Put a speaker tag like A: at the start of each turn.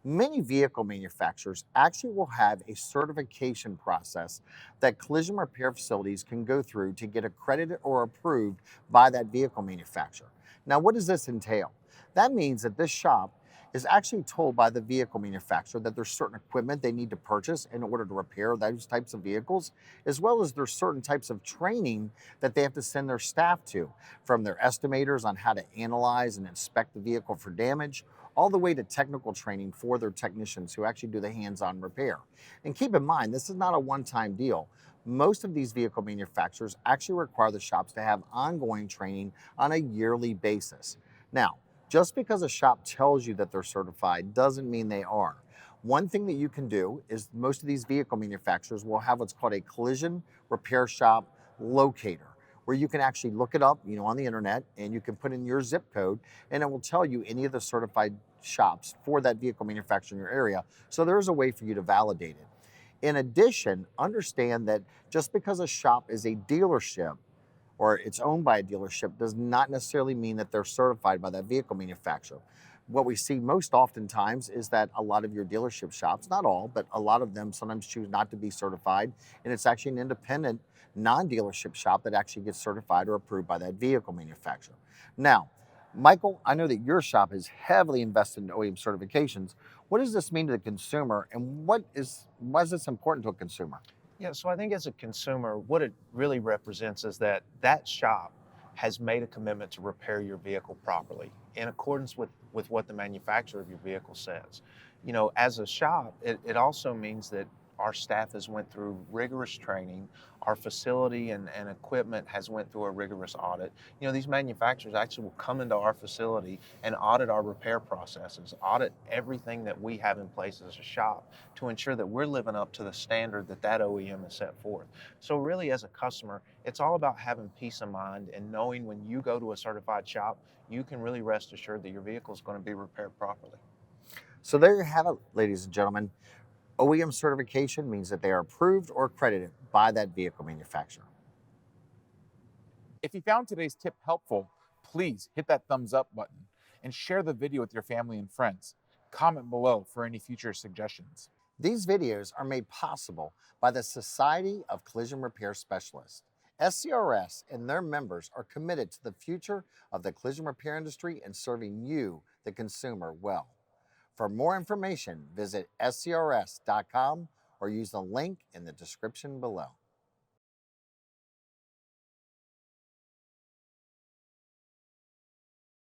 A: Many vehicle manufacturers actually will have a certification process that collision repair facilities can go through to get accredited or approved by that vehicle manufacturer. Now, what does this entail? That means that this shop is actually told by the vehicle manufacturer that there's certain equipment they need to purchase in order to repair those types of vehicles, as well as there's certain types of training that they have to send their staff to, from their estimators on how to analyze and inspect the vehicle for damage, all the way to technical training for their technicians who actually do the hands-on repair. And keep in mind, this is not a one-time deal. Most of these vehicle manufacturers actually require the shops to have ongoing training on a yearly basis. Now, just because a shop tells you that they're certified doesn't mean they are. One thing that you can do is most of these vehicle manufacturers will have what's called a collision repair shop locator, where you can actually look it up, on the internet, and you can put in your zip code and it will tell you any of the certified shops for that vehicle manufacturer in your area. So there is a way for you to validate it. In addition, understand that just because a shop is a dealership or it's owned by a dealership does not necessarily mean that they're certified by that vehicle manufacturer. What we see most oftentimes is that a lot of your dealership shops, not all, but a lot of them sometimes choose not to be certified, and it's actually an independent non-dealership shop that actually gets certified or approved by that vehicle manufacturer. Now, Michael, I know that your shop is heavily invested in OEM certifications. What does this mean to the consumer, and why is this important to a consumer?
B: Yeah, so I think as a consumer, what it really represents is that that shop has made a commitment to repair your vehicle properly in accordance with what the manufacturer of your vehicle says. As a shop, it also means that our staff has went through rigorous training. Our facility and equipment has went through a rigorous audit. These manufacturers actually will come into our facility and audit our repair processes, audit everything that we have in place as a shop to ensure that we're living up to the standard that that OEM has set forth. So really, as a customer, it's all about having peace of mind and knowing when you go to a certified shop, you can really rest assured that your vehicle is going to be repaired properly.
A: So there you have it, ladies and gentlemen. OEM certification means that they are approved or accredited by that vehicle manufacturer.
C: If you found today's tip helpful, please hit that thumbs up button and share the video with your family and friends. Comment below for any future suggestions.
A: These videos are made possible by the Society of Collision Repair Specialists. SCRS and their members are committed to the future of the collision repair industry and serving you, the consumer, well. For more information, visit scrs.com or use the link in the description below.